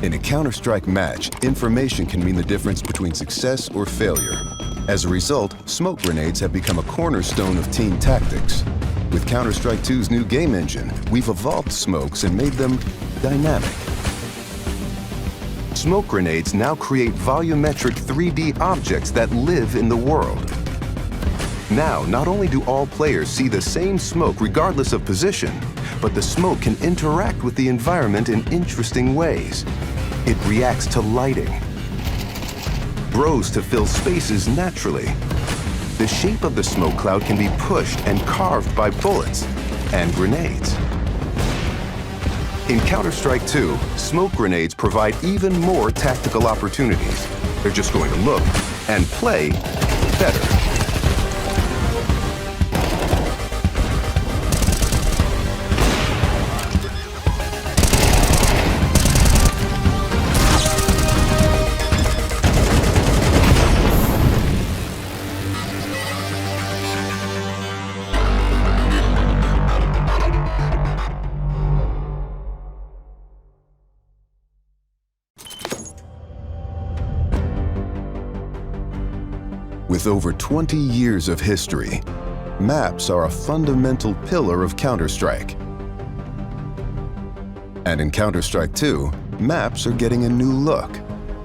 In a Counter-Strike match, information can mean the difference between success or failure. As a result, smoke grenades have become a cornerstone of team tactics. With Counter-Strike 2's new game engine, we've evolved smokes and made them dynamic. Smoke grenades now create volumetric 3D objects that live in the world. Now, not only do all players see the same smoke regardless of position, but the smoke can interact with the environment in interesting ways. It reacts to lighting, grows to fill spaces naturally. The shape of the smoke cloud can be pushed and carved by bullets and grenades. In Counter-Strike 2, smoke grenades provide even more tactical opportunities. They're just going to look and play better. With over 20 years of history, maps are a fundamental pillar of Counter-Strike. And in Counter-Strike 2, maps are getting a new look.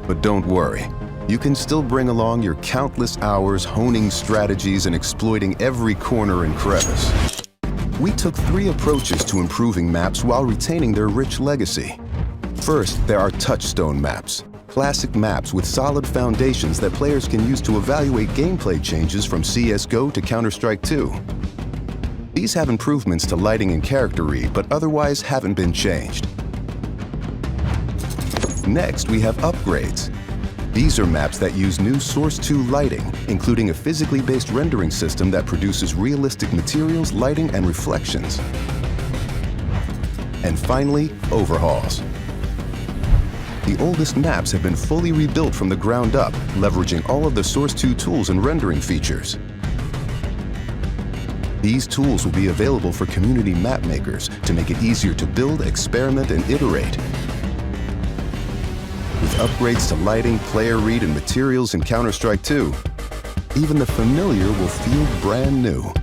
But don't worry, you can still bring along your countless hours honing strategies and exploiting every corner and crevice. We took 3 approaches to improving maps while retaining their rich legacy. First, there are touchstone maps. Classic maps with solid foundations that players can use to evaluate gameplay changes from CS:GO to Counter-Strike 2. These have improvements to lighting and character read, but otherwise haven't been changed. Next, we have upgrades. These are maps that use new Source 2 lighting, including a physically based rendering system that produces realistic materials, lighting, and reflections. And finally, overhauls. The oldest maps have been fully rebuilt from the ground up, leveraging all of the Source 2 tools and rendering features. These tools will be available for community map makers to make it easier to build, experiment, and iterate. With upgrades to lighting, player read, and materials in Counter-Strike 2, even the familiar will feel brand new.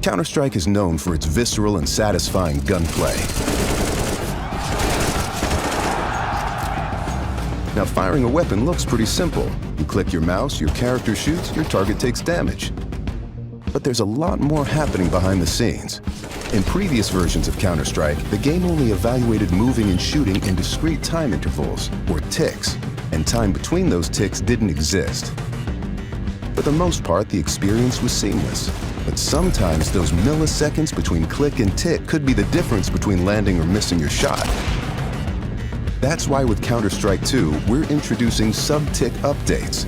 Counter-Strike is known for its visceral and satisfying gunplay. Now, firing a weapon looks pretty simple. You click your mouse, your character shoots, your target takes damage. But there's a lot more happening behind the scenes. In previous versions of Counter-Strike, the game only evaluated moving and shooting in discrete time intervals, or ticks, and time between those ticks didn't exist. For the most part, the experience was seamless. But sometimes those milliseconds between click and tick could be the difference between landing or missing your shot. That's why with Counter-Strike 2, we're introducing sub-tick updates.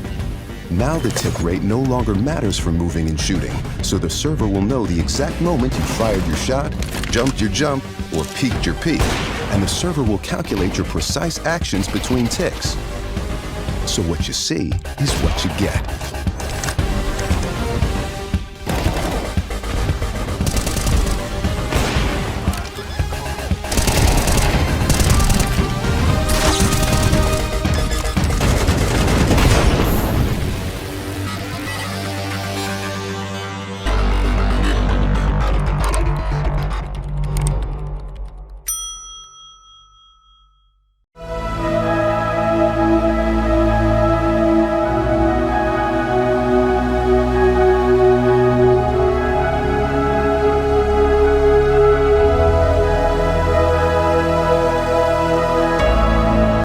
Now the tick rate no longer matters for moving and shooting, so the server will know the exact moment you fired your shot, jumped your jump, or peeked your peek, and the server will calculate your precise actions between ticks. So what you see is what you get.